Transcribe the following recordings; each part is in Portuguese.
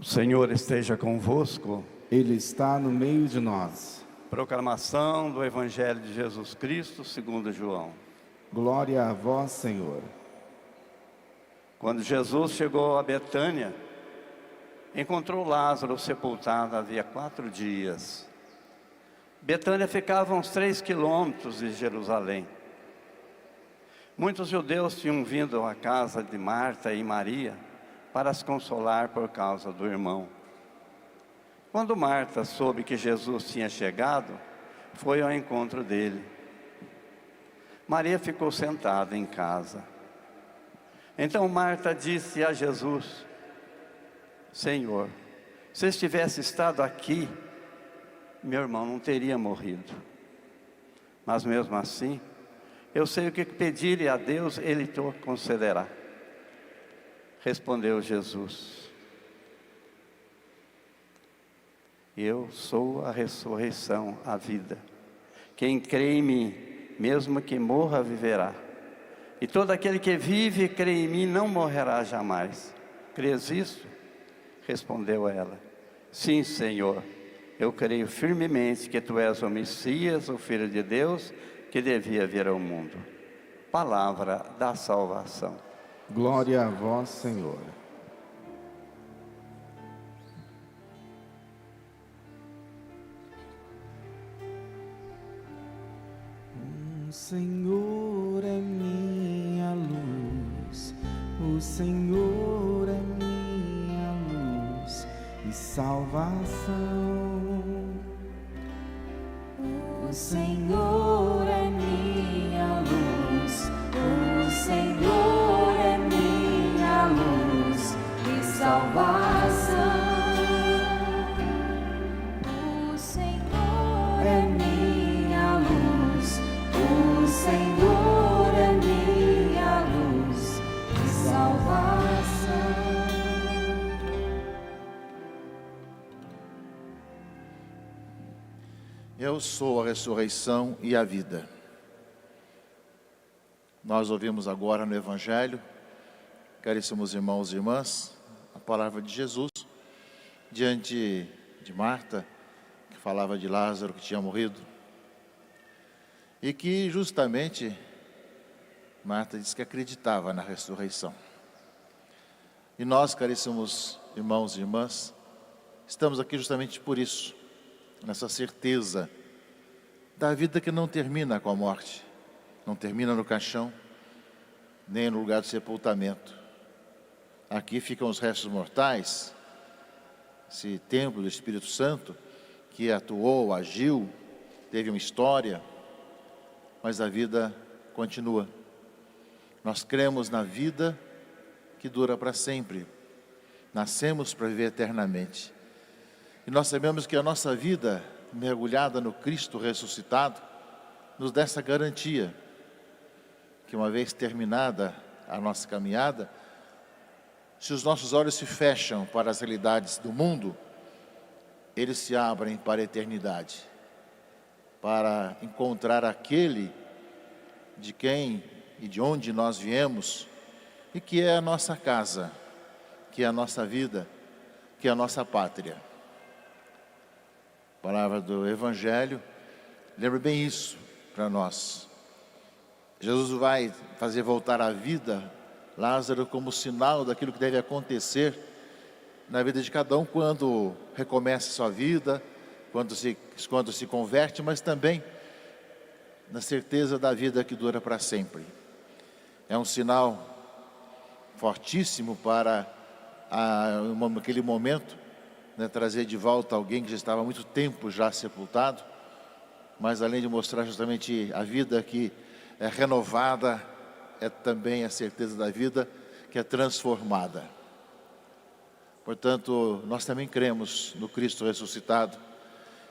O Senhor esteja convosco. Ele está no meio de nós. Proclamação do Evangelho de Jesus Cristo segundo João. Glória a vós, Senhor. Quando Jesus chegou a Betânia, encontrou Lázaro sepultado havia 4 dias. Betânia ficava a uns 3 quilômetros de Jerusalém. Muitos judeus tinham vindo à casa de Marta e Maria para as consolar por causa do irmão. Quando Marta soube que Jesus tinha chegado, foi ao encontro dele. Maria ficou sentada em casa. Então Marta disse a Jesus: Senhor, se estivesse estado aqui, meu irmão não teria morrido. Mas mesmo assim, eu sei o que pedir a Deus, Ele te concederá. Respondeu Jesus: Eu sou a ressurreição, a vida. Quem crê em mim, mesmo que morra, viverá. E todo aquele que vive e crê em mim não morrerá jamais. Crês isso? Respondeu ela: Sim, Senhor. Eu creio firmemente que Tu és o Messias, o Filho de Deus, que devia vir ao mundo. Palavra da salvação. Glória a vós, Senhor. O Senhor é minha luz, o Senhor é minha luz e salvação. O Senhor é minha luz, o Senhor é minha luz e salvação. O Senhor é minha luz, o Senhor é minha luz e salvação. Eu sou a ressurreição e a vida. Nós ouvimos agora no Evangelho, caríssimos irmãos e irmãs, a palavra de Jesus, diante de Marta, que falava de Lázaro que tinha morrido, e que justamente Marta disse que acreditava na ressurreição. E nós, caríssimos irmãos e irmãs, estamos aqui justamente por isso, nessa certeza da vida que não termina com a morte, não termina no caixão, nem no lugar do sepultamento. Aqui ficam os restos mortais, esse templo do Espírito Santo, que atuou, agiu, teve uma história, mas a vida continua. Nós cremos na vida que dura para sempre, nascemos para viver eternamente. E nós sabemos que a nossa vida, mergulhada no Cristo ressuscitado, nos dá essa garantia, que uma vez terminada a nossa caminhada, se os nossos olhos se fecham para as realidades do mundo, eles se abrem para a eternidade, para encontrar aquele de quem e de onde nós viemos, e que é a nossa casa, que é a nossa vida, que é a nossa pátria. A palavra do Evangelho lembra bem isso para nós. Jesus vai fazer voltar à vida Lázaro como sinal daquilo que deve acontecer na vida de cada um quando recomeça sua vida, quando se converte, mas também na certeza da vida que dura para sempre. É um sinal fortíssimo para aquele momento, né, trazer de volta alguém que já estava há muito tempo já sepultado, mas além de mostrar justamente a vida que é renovada, é também a certeza da vida que é transformada. Portanto, nós também cremos no Cristo ressuscitado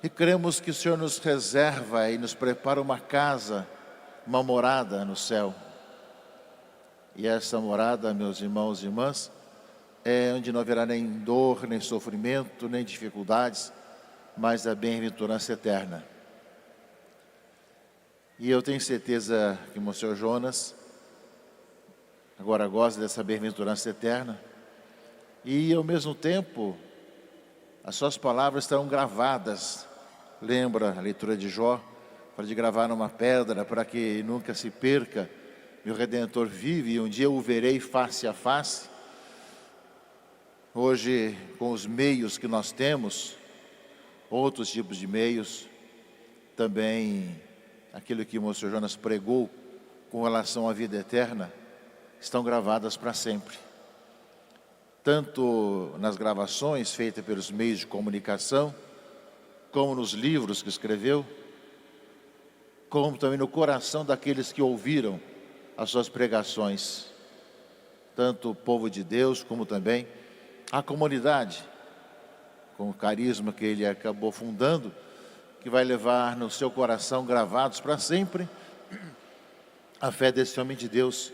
e cremos que o Senhor nos reserva e nos prepara uma casa, uma morada no céu. E essa morada, meus irmãos e irmãs, é onde não haverá nem dor, nem sofrimento, nem dificuldades, mas a bem-aventurança eterna. E eu tenho certeza que o Monsenhor Jonas agora goza dessa bem-aventurança eterna. E ao mesmo tempo, as suas palavras estarão gravadas. Lembra a leitura de Jó? Para de gravar numa pedra, para que nunca se perca. Meu Redentor vive e um dia eu o verei face a face. Hoje, com os meios que nós temos, outros tipos de meios, também aquilo que o Monsenhor Jonas pregou com relação à vida eterna, estão gravadas para sempre. Tanto nas gravações feitas pelos meios de comunicação, como nos livros que escreveu, como também no coração daqueles que ouviram as suas pregações, tanto o povo de Deus, como também a comunidade, com o carisma que ele acabou fundando, que vai levar no seu coração gravados para sempre a fé desse homem de Deus,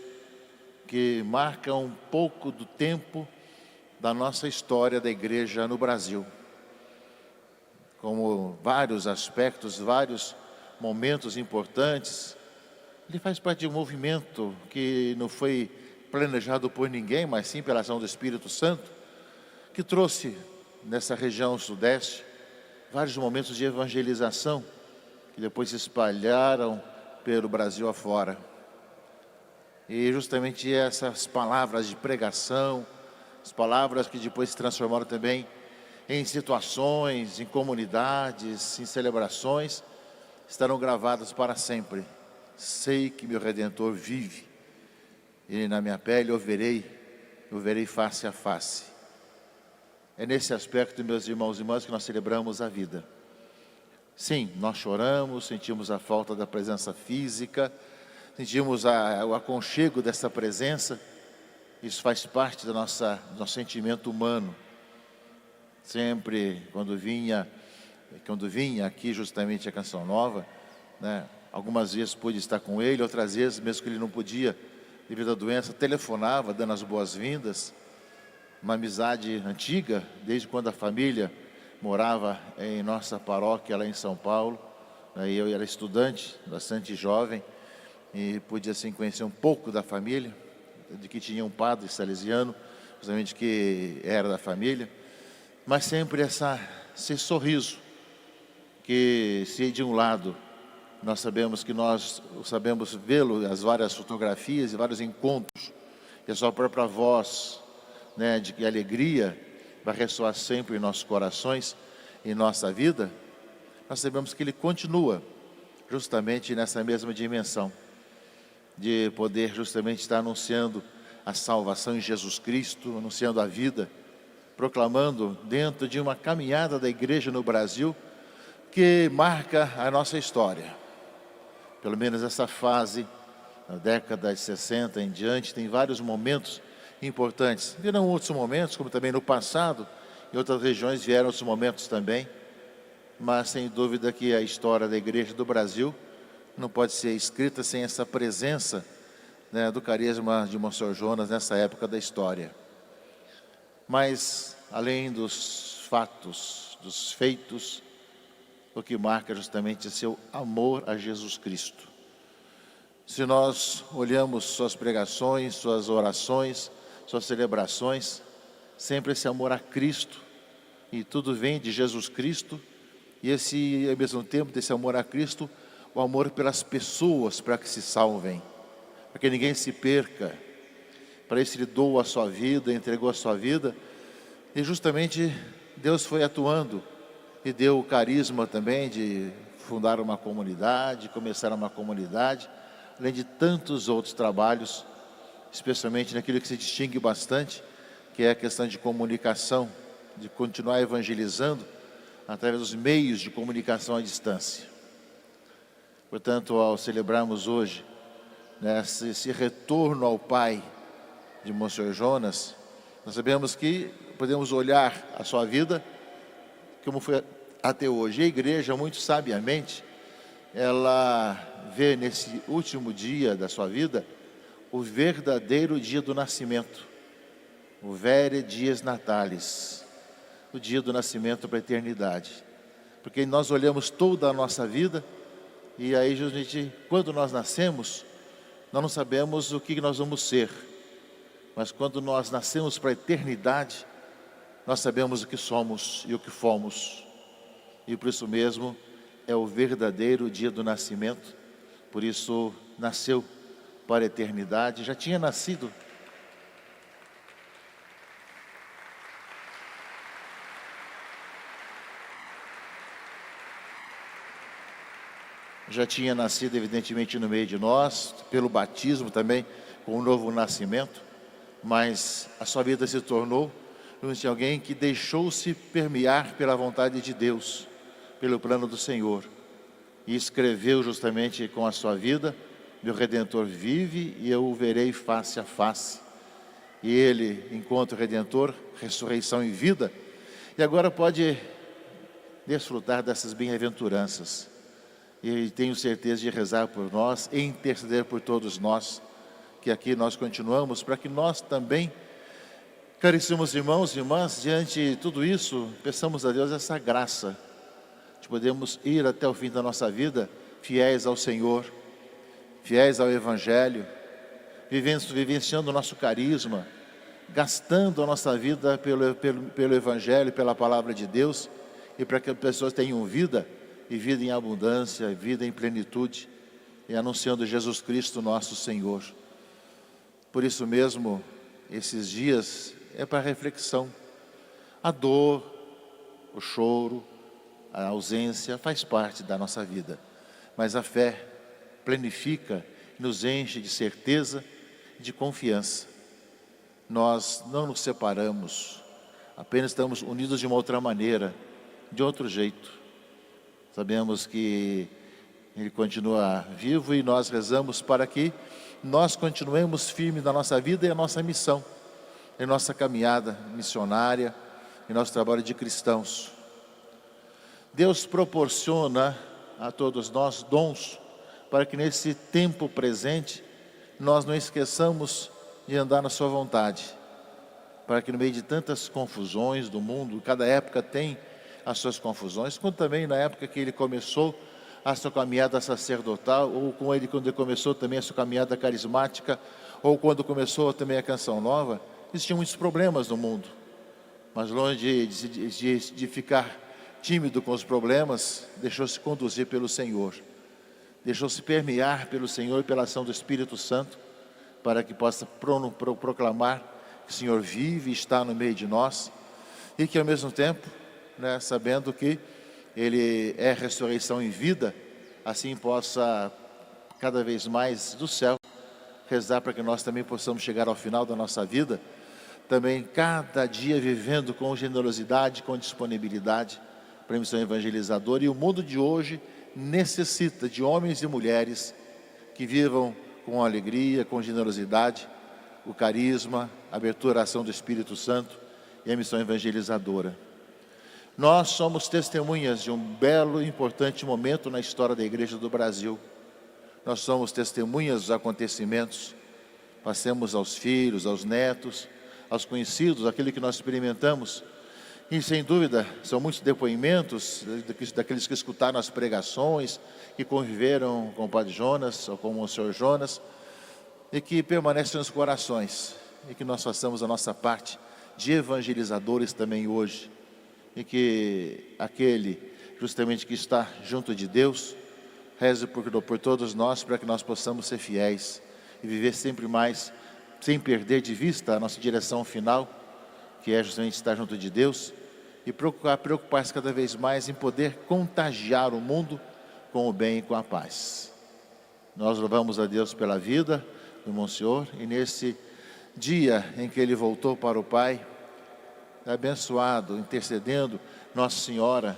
que marca um pouco do tempo da nossa história da igreja no Brasil. Como vários aspectos, vários momentos importantes, ele faz parte de um movimento que não foi planejado por ninguém, mas sim pela ação do Espírito Santo, que trouxe nessa região sudeste vários momentos de evangelização, que depois se espalharam pelo Brasil afora. E justamente essas palavras de pregação, as palavras que depois se transformaram também em situações, em comunidades, em celebrações, estarão gravadas para sempre. Sei que meu Redentor vive, e na minha pele eu verei face a face. É nesse aspecto, meus irmãos e irmãs, que nós celebramos a vida. Sim, nós choramos, sentimos a falta da presença física, sentimos o aconchego dessa presença. Isso faz parte do nosso sentimento humano. Sempre, quando vinha aqui justamente a Canção Nova, né, algumas vezes pude estar com ele, outras vezes, mesmo que ele não podia, devido à doença, telefonava, dando as boas-vindas. Uma amizade antiga, desde quando a família morava em nossa paróquia lá em São Paulo. Eu era estudante, bastante jovem, e pude assim conhecer um pouco da família, de que tinha um padre salesiano, justamente que era da família, mas sempre esse sorriso, que se de um lado nós sabemos vê-lo, as várias fotografias e vários encontros, e a sua própria voz, né, de que a alegria vai ressoar sempre em nossos corações, em nossa vida, nós sabemos que ele continua justamente nessa mesma dimensão, de poder justamente estar anunciando a salvação em Jesus Cristo, anunciando a vida, proclamando dentro de uma caminhada da igreja no Brasil, que marca a nossa história. Pelo menos essa fase, na década de 60 em diante, tem vários momentos importantes. Virão outros momentos, como também no passado, em outras regiões vieram outros momentos também, mas sem dúvida que a história da igreja do Brasil não pode ser escrita sem essa presença, né, do carisma de Monsenhor Jonas nessa época da história. Mas, além dos fatos, dos feitos, o que marca justamente é seu amor a Jesus Cristo. Se nós olhamos suas pregações, suas orações, suas celebrações, sempre esse amor a Cristo, e tudo vem de Jesus Cristo, e esse, ao mesmo tempo, desse amor a Cristo, o amor pelas pessoas, para que se salvem, para que ninguém se perca. Para isso ele doou a sua vida, entregou a sua vida, e justamente Deus foi atuando, e deu o carisma também de fundar uma comunidade, começar uma comunidade, além de tantos outros trabalhos, especialmente naquilo que se distingue bastante, que é a questão de comunicação, de continuar evangelizando através dos meios de comunicação à distância. Portanto, ao celebrarmos hoje, né, esse retorno ao Pai de Monsenhor Jonas, nós sabemos que podemos olhar a sua vida como foi até hoje. A igreja, muito sabiamente, ela vê nesse último dia da sua vida o verdadeiro dia do nascimento, o vere dies natalis, o dia do nascimento para a eternidade. Porque nós olhamos toda a nossa vida e aí, justamente, quando nós nascemos, nós não sabemos o que nós vamos ser, mas quando nós nascemos para a eternidade, nós sabemos o que somos e o que fomos. E por isso mesmo é o verdadeiro dia do nascimento. Por isso nasceu para a eternidade, já tinha nascido. Já tinha nascido evidentemente no meio de nós, pelo batismo também, com um novo nascimento, mas a sua vida se tornou de alguém que deixou-se permear pela vontade de Deus, pelo plano do Senhor, e escreveu justamente com a sua vida: meu Redentor vive e eu o verei face a face. E ele encontra o Redentor, ressurreição e vida, e agora pode desfrutar dessas bem-aventuranças. E tenho certeza de rezar por nós e interceder por todos nós, que aqui nós continuamos, para que nós também, caríssimos irmãos e irmãs, diante de tudo isso, peçamos a Deus essa graça de podermos ir até o fim da nossa vida fiéis ao Senhor, fiéis ao Evangelho, vivenciando o nosso carisma, gastando a nossa vida pelo Evangelho, pela Palavra de Deus, e para que as pessoas tenham vida, e vida em abundância, vida em plenitude, e anunciando Jesus Cristo nosso Senhor. Por isso mesmo, esses dias é para reflexão. A dor, o choro, a ausência faz parte da nossa vida, mas a fé planifica, nos enche de certeza e de confiança. Nós não nos separamos, apenas estamos unidos de uma outra maneira, de outro jeito. Sabemos que Ele continua vivo e nós rezamos para que nós continuemos firmes na nossa vida e a nossa missão, em nossa caminhada missionária, em nosso trabalho de cristãos. Deus proporciona a todos nós dons para que nesse tempo presente nós não esqueçamos de andar na sua vontade, para que no meio de tantas confusões do mundo, cada época tem as suas confusões, como também na época que ele começou a sua caminhada sacerdotal, ou quando ele começou também a sua caminhada carismática, ou quando começou também a Canção Nova, existiam muitos problemas no mundo, mas longe de ficar tímido com os problemas, deixou-se conduzir pelo Senhor, deixou-se permear pelo Senhor e pela ação do Espírito Santo, para que possa proclamar que o Senhor vive e está no meio de nós, e que ao mesmo tempo, sabendo que Ele é ressurreição em vida, assim possa cada vez mais do céu rezar para que nós também possamos chegar ao final da nossa vida, também cada dia vivendo com generosidade, com disponibilidade para a missão evangelizadora. E o mundo de hoje necessita de homens e mulheres que vivam com alegria, com generosidade, o carisma, a abertura à ação do Espírito Santo e a missão evangelizadora. Nós somos testemunhas de um belo e importante momento na história da Igreja do Brasil. Nós somos testemunhas dos acontecimentos. Passemos aos filhos, aos netos, aos conhecidos, aquilo que nós experimentamos. E sem dúvida, são muitos depoimentos daqueles que escutaram as pregações, que conviveram com o Padre Jonas ou com o Senhor Jonas, e que permanecem nos corações, e que nós façamos a nossa parte de evangelizadores também hoje. E que aquele justamente que está junto de Deus, reze por todos nós, para que nós possamos ser fiéis e viver sempre mais, sem perder de vista a nossa direção final, que é justamente estar junto de Deus, e preocupar-se cada vez mais em poder contagiar o mundo com o bem e com a paz. Nós louvamos a Deus pela vida do Monsenhor, e nesse dia em que ele voltou para o Pai, abençoado, intercedendo Nossa Senhora,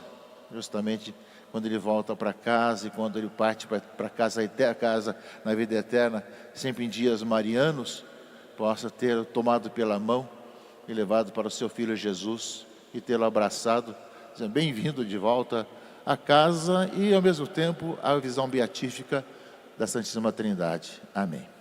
justamente quando ele volta para casa e quando ele parte para casa na vida eterna, sempre em dias marianos, possa ter tomado pela mão e levado para o seu Filho Jesus e tê-lo abraçado, dizendo: bem-vindo de volta a casa, e ao mesmo tempo a visão beatífica da Santíssima Trindade. Amém.